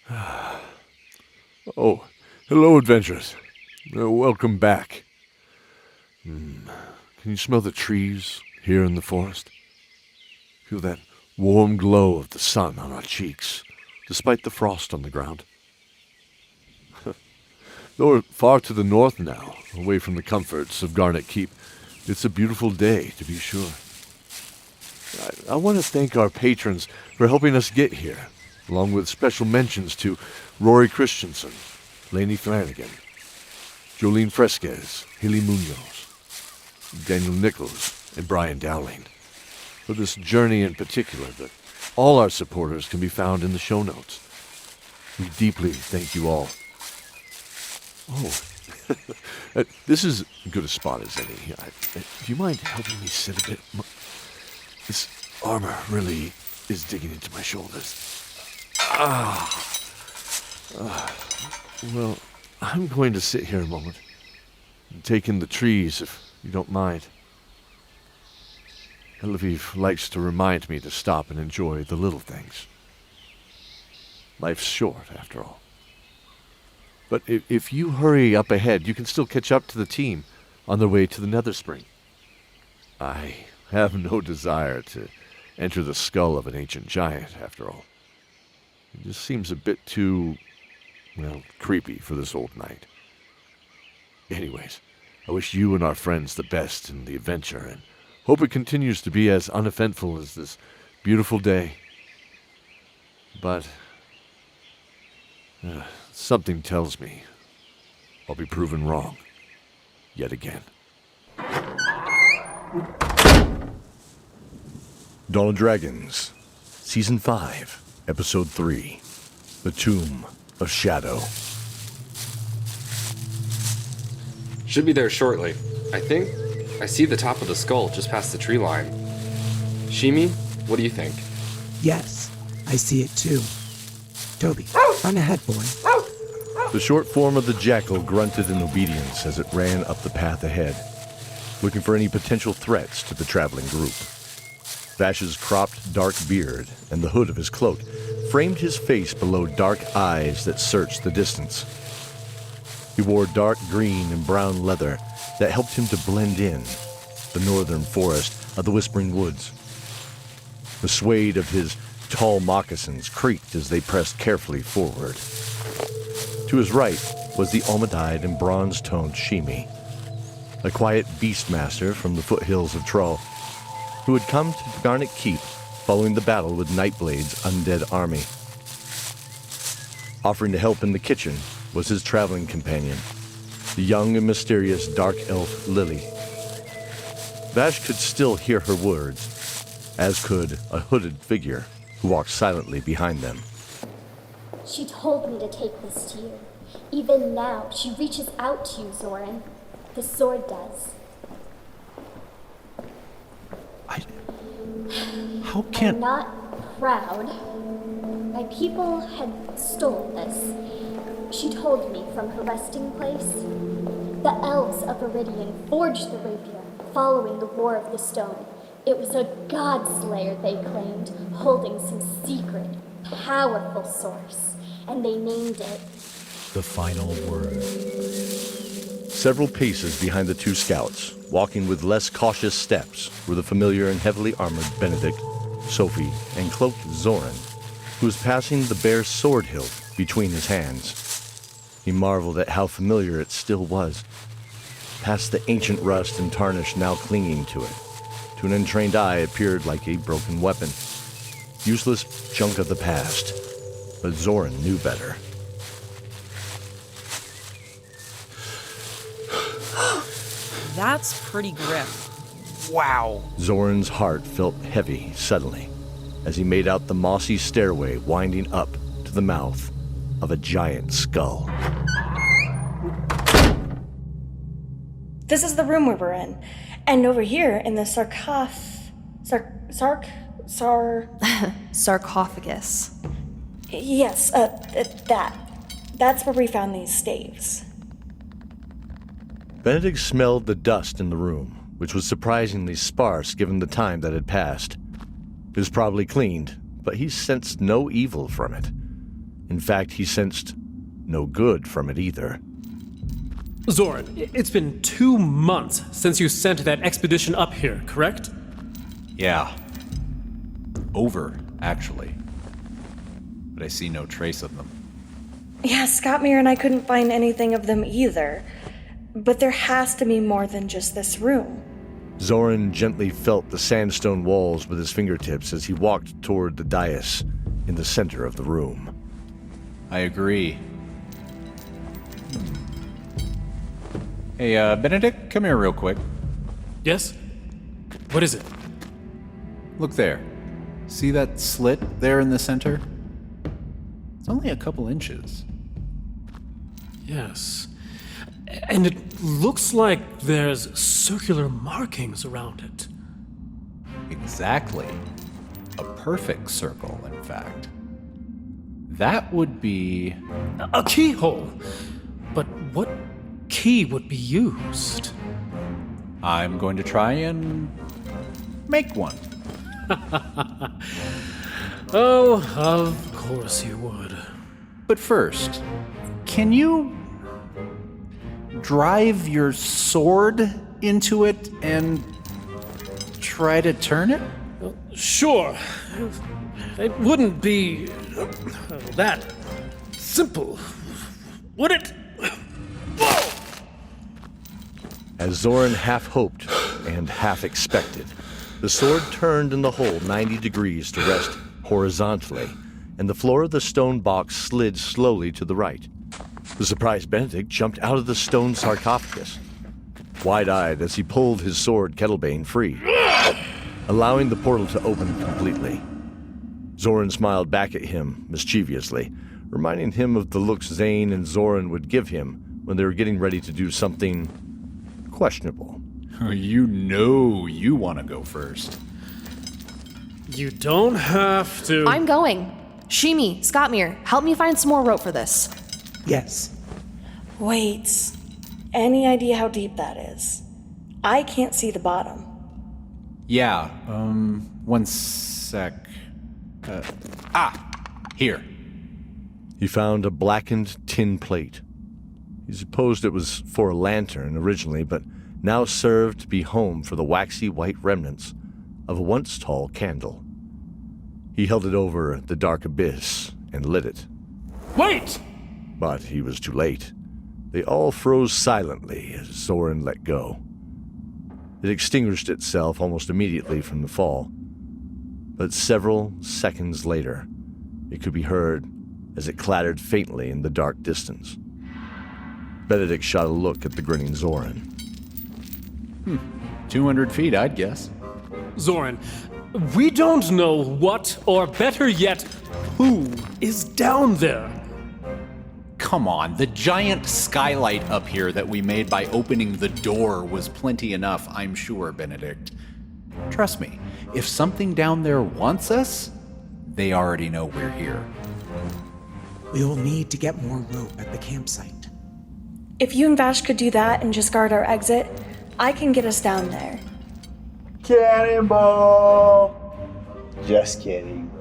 Oh, hello, adventurers. Welcome back. Can you smell the trees here in the forest? Feel that warm glow of the sun on our cheeks, despite the frost on the ground. Though we're far to the north now, away from the comforts of Garnet Keep, it's a beautiful day, to be sure. I want to thank our patrons for helping us get here, along with special mentions to Rori Christenson, Laney Flanagan, Joleen Fresquez, Hayley Muñoz, Daniel Nichols, and Brian Dowling. For this journey in particular, but all our supporters can be found in the show notes. We deeply thank you all. Oh, this is as good a spot as any. Do you mind helping me sit a bit? This armor really is digging into my shoulders. Well, I'm going to sit here a moment and take in the trees, if you don't mind. Lviv likes to remind me to stop and enjoy the little things. Life's short, after all. But if you hurry up ahead, you can still catch up to the team on their way to the Netherspring. I have no desire to enter the skull of an ancient giant, after all. It just seems a bit too, creepy for this old knight. Anyways, I wish you and our friends the best in the adventure, and hope it continues to be as uneventful as this beautiful day. But something tells me I'll be proven wrong yet again. Dawn of Dragons, Season 5, Episode 3, The Tomb of Shadow. Should be there shortly. I think I see the top of the skull just past the tree line. Shimi, what do you think? Yes, I see it too. Toby, run ahead, boy. The short form of the jackal grunted in obedience as it ran up the path ahead, looking for any potential threats to the traveling group. Vash's cropped dark beard and the hood of his cloak framed his face below dark eyes that searched the distance. He wore dark green and brown leather that helped him to blend in the northern forest of the Whispering Woods. The suede of his tall moccasins creaked as they pressed carefully forward. To his right was the almond-eyed and bronze-toned Shimi, a quiet beastmaster from the foothills of Trull, who had come to Garnet Keep following the battle with Nightblade's undead army. Offering to help in the kitchen was his traveling companion, the young and mysterious dark elf Lily. Vash could still hear her words, as could a hooded figure who walked silently behind them. She told me to take this to you. Even now, she reaches out to you, Zoran. The sword does. How can... I'm not proud. My people had stolen this. She told me from her resting place. The elves of Viridian forged the rapier following the War of the Stone. It was a god-slayer, they claimed, holding some secret, powerful source, and they named it the Final Word. Several paces behind the two scouts, walking with less cautious steps, were the familiar and heavily armored Benedict, Sophie, and cloaked Zoran, who was passing the bare sword hilt between his hands. He marveled at how familiar it still was, past the ancient rust and tarnish now clinging to it. To an untrained eye, it appeared like a broken weapon. Useless junk of the past. But Zoran knew better. That's pretty grim. Wow. Zoran's heart felt heavy suddenly as he made out the mossy stairway winding up to the mouth of a giant skull. This is the room we were in. And over here in the sarcophagus. Yes, that's where we found these staves. Benedict smelled the dust in the room, which was surprisingly sparse given the time that had passed. It was probably cleaned, but he sensed no evil from it. In fact, he sensed no good from it either. Zoran, it's been 2 months since you sent that expedition up here, correct? Yeah. Over, actually. But I see no trace of them. Yeah, Scottmere and I couldn't find anything of them either. But there has to be more than just this room. Zoran gently felt the sandstone walls with his fingertips as he walked toward the dais in the center of the room. I agree. Hey, Benedict, come here real quick. Yes? What is it? Look there. See that slit there in the center? It's only a couple inches. Yes. And it looks like there's circular markings around it. Exactly. A perfect circle, in fact. That would be... A keyhole! But what key would be used? I'm going to try and make one. Oh, of course you would. But first, can you drive your sword into it and try to turn it? Sure. It wouldn't be that simple, would it? As Zoran half hoped and half expected, the sword turned in the hole 90 degrees to rest horizontally, and the floor of the stone box slid slowly to the right. The surprised Benedict jumped out of the stone sarcophagus, wide-eyed as he pulled his sword Kettlebane free, allowing the portal to open completely. Zoran smiled back at him mischievously, reminding him of the looks Zane and Zoran would give him when they were getting ready to do something questionable. You know you want to go first. You don't have to. I'm going. Shimi, Scottmere, help me find some more rope for this. Yes. Wait. Any idea how deep that is? I can't see the bottom. Yeah, one sec. Here. He found a blackened tin plate. He supposed it was for a lantern originally, but now served to be home for the waxy white remnants of a once tall candle. He held it over the dark abyss and lit it. Wait! But he was too late. They all froze silently as Zoran let go. It extinguished itself almost immediately from the fall. But several seconds later, it could be heard as it clattered faintly in the dark distance. Benedict shot a look at the grinning Zoran. 200 feet, I'd guess. Zoran, we don't know what, or better yet, who is down there. Come on, the giant skylight up here that we made by opening the door was plenty enough, I'm sure, Benedict. Trust me, if something down there wants us, they already know we're here. We will need to get more rope at the campsite. If you and Vash could do that and just guard our exit, I can get us down there. Cannonball! Just kidding.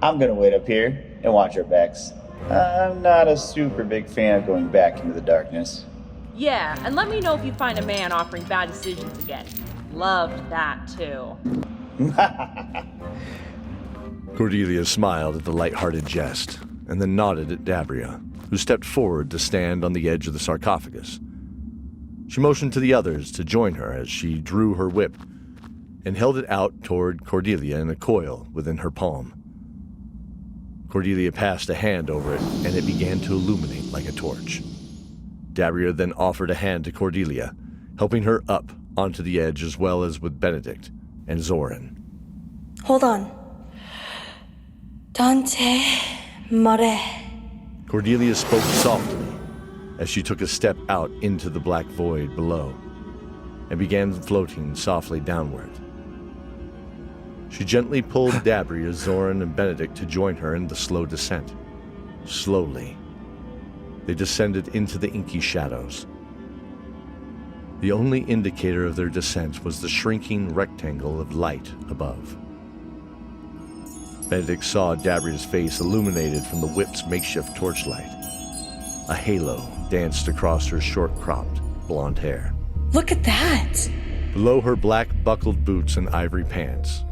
I'm gonna wait up here and watch our backs. I'm not a super big fan of going back into the darkness. Yeah, and let me know if you find a man offering bad decisions again. Loved that too. Cordelia smiled at the light-hearted jest, and then nodded at DABRIA, who stepped forward to stand on the edge of the sarcophagus. She motioned to the others to join her as she drew her whip and held it out toward Cordelia in a coil within her palm. Cordelia passed a hand over it, and it began to illuminate like a torch. DABRIA then offered a hand to Cordelia, helping her up onto the edge as well as with Benedict and Zoran. Hold on. Dante Mare. Cordelia spoke softly as she took a step out into the black void below and began floating softly downward. She gently pulled DABRIA, Zoran, and Benedict to join her in the slow descent. Slowly, they descended into the inky shadows. The only indicator of their descent was the shrinking rectangle of light above. Benedict saw Dabria's face illuminated from the whip's makeshift torchlight. A halo danced across her short-cropped blonde hair. Look at that! Below her black buckled boots and ivory pants,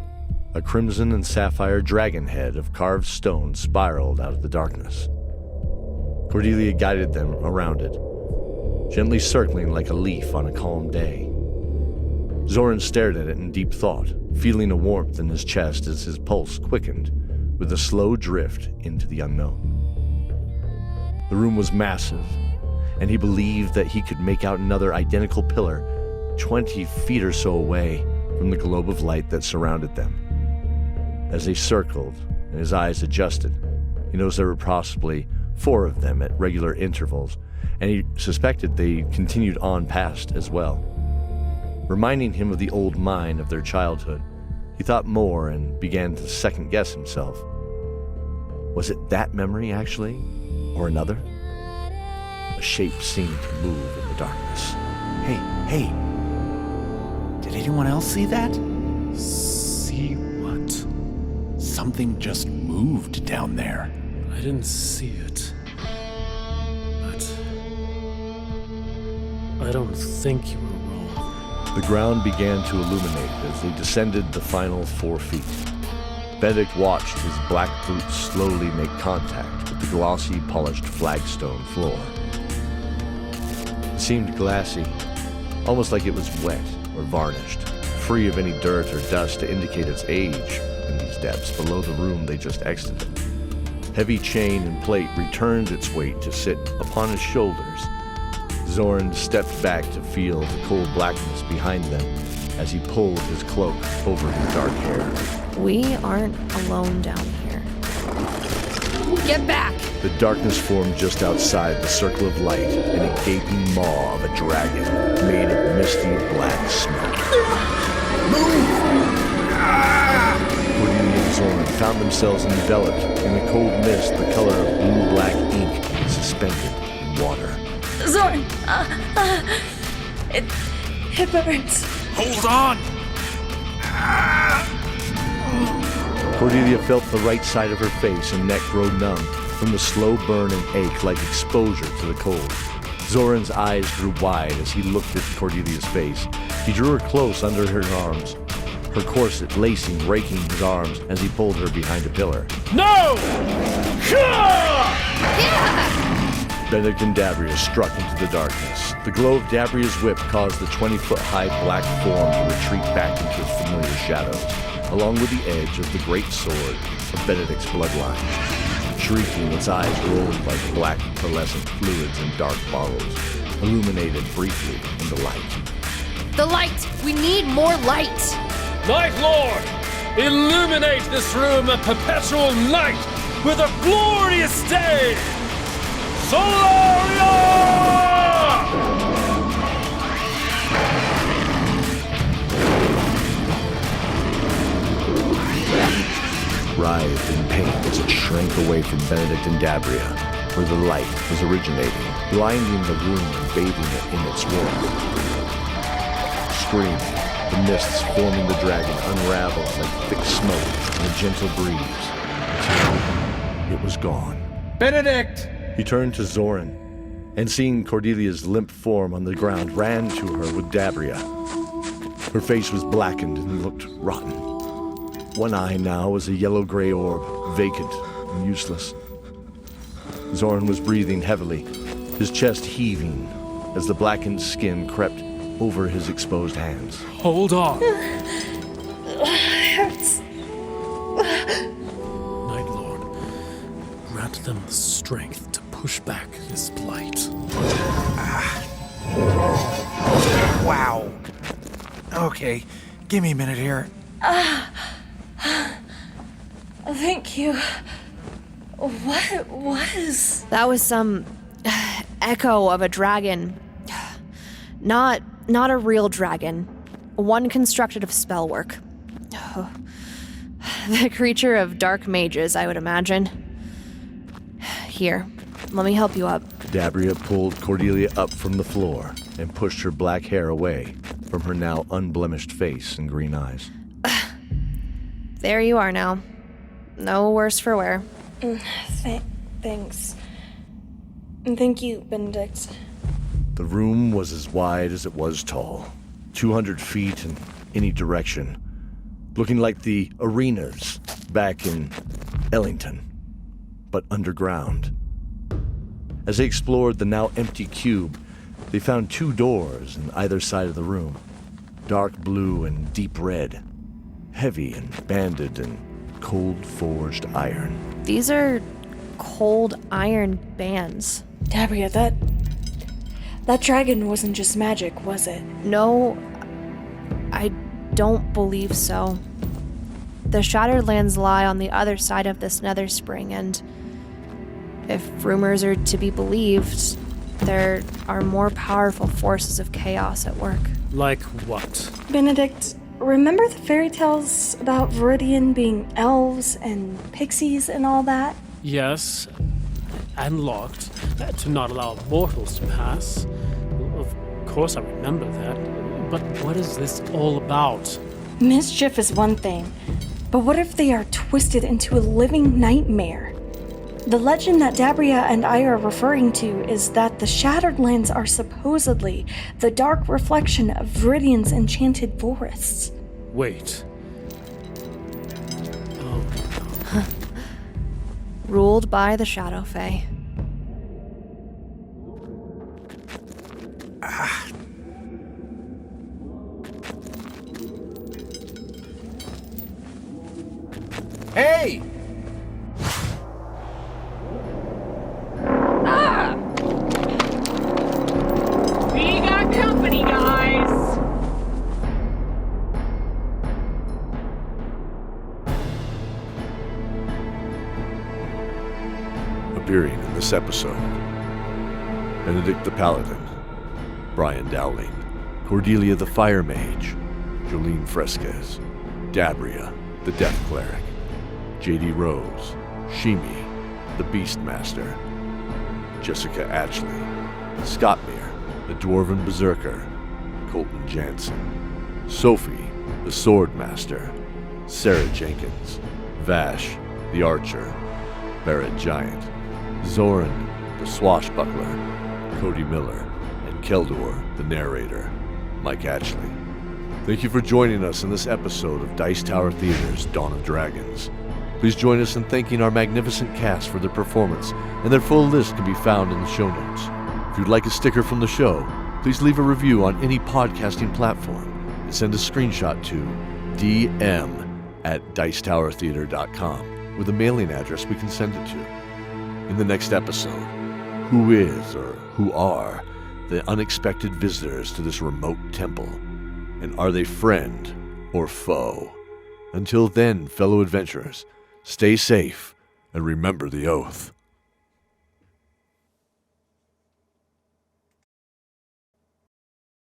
a crimson and sapphire dragon head of carved stone spiraled out of the darkness. Cordelia guided them around it, gently circling like a leaf on a calm day. Zoran stared at it in deep thought, feeling a warmth in his chest as his pulse quickened with a slow drift into the unknown. The room was massive, and he believed that he could make out another identical pillar 20 feet or so away from the globe of light that surrounded them. As they circled and his eyes adjusted, he noticed there were possibly 4 of them at regular intervals, and he suspected they continued on past as well. Reminding him of the old mine of their childhood, he thought more and began to second-guess himself. Was it that memory, actually? Or another? A shape seemed to move in the darkness. Hey! Did anyone else see that? See what? Something just moved down there. I didn't see it. But I don't think you were wrong. The ground began to illuminate as they descended the final 4 feet. Benedict watched his black boots slowly make contact with the glossy, polished flagstone floor. It seemed glassy, almost like it was wet or varnished, free of any dirt or dust to indicate its age in these depths below the room they just exited. Heavy chain and plate returned its weight to sit upon his shoulders. Zoran stepped back to feel the cold blackness behind them as he pulled his cloak over his dark hair. We aren't alone down here. Get back! The darkness formed just outside the circle of light in a gaping maw of a dragon made of misty black smoke. Cordelia and Zoran found themselves enveloped in a cold mist the color of blue-black ink suspended in water. Zoran! It burns. Hold on! Cordelia felt the right side of her face and neck grow numb from the slow burn and ache like exposure to the cold. Zoran's eyes grew wide as he looked at Cordelia's face. He drew her close under her arms, her corset lacing, raking his arms as he pulled her behind a pillar. No! Benedict and Dabria struck into the darkness. The glow of Dabria's whip caused the 20-foot-high black form to retreat back into its familiar shadows, along with the edge of the great sword of Benedict's bloodline. Shrieking, its eyes rolled like black pearlescent fluids in dark bottles, illuminated briefly in the light. The light! We need more light! Night Lord! Illuminate this room a perpetual night with a glorious day! Solaria! Writhed in pain as it shrank away from Benedict and Dabria, where the light was originating, blinding the room and bathing it in its warmth. Screaming, the mists forming the dragon unraveled like thick smoke in a gentle breeze, until it was gone. Benedict! He turned to Zoran, and seeing Cordelia's limp form on the ground, ran to her with Dabria. Her face was blackened and looked rotten. One eye now was a yellow-gray orb, vacant and useless. Zoran was breathing heavily, his chest heaving as the blackened skin crept over his exposed hands. Hold on. Hurts. Night Lord, grant them the strength to push back this blight. Wow. Okay, give me a minute here. Thank you. What was? That was some echo of a dragon. Not a real dragon. One constructed of spellwork. The creature of dark mages, I would imagine. Here, let me help you up. Dabria pulled Cordelia up from the floor and pushed her black hair away from her now unblemished face and green eyes. There you are now. no worse for wear. Thanks. And thank you, Benedict. The room was as wide as it was tall, 200 feet in any direction, looking like the arenas back in Ellington, but underground. As they explored the now empty cube, they found 2 doors on either side of the room, dark blue and deep red, heavy and banded in cold-forged iron. These are cold iron bands. DABRIA, that dragon wasn't just magic, was it? No, I don't believe so. The Shattered Lands lie on the other side of this Netherspring, and if rumors are to be believed, there are more powerful forces of chaos at work. Like what? Benedict, remember the fairy tales about Viridian being elves and pixies and all that? Yes, and locked to not allow mortals to pass. Of course I remember that. But what is this all about? Mischief is one thing, but what if they are twisted into a living nightmare? The legend that DABRIA and I are referring to is that the Shattered Lands are supposedly the dark reflection of Viridian's enchanted forests. Wait. Ruled by the Shadow Fae. Hey! We got company, guys! Appearing in this episode: Benedict the Paladin, Brian Dowling, Cordelia the Fire Mage, Joleen Fresquez, DABRIA the Death Cleric, J.D. Rose, Shimi the Beastmaster, Jessica Atchley, Scottmere the Dwarven Berserker, Colten Janssenn, Sophie the Swordmaster, Sarah Jenkins, Vash the Archer, Barret Giant, Zoran the Swashbuckler, Cody Miller, and Keldor the Narrator, Mike Atchley. Thank you for joining us in this episode of Dice Tower Theater's Dawn of Dragons. Please join us in thanking our magnificent cast for their performance, and their full list can be found in the show notes. If you'd like a sticker from the show, please leave a review on any podcasting platform and send a screenshot to dm@dicetowertheater.com with a mailing address we can send it to. In the next episode, who is or who are the unexpected visitors to this remote temple? And are they friend or foe? Until then, fellow adventurers, stay safe and remember the oath.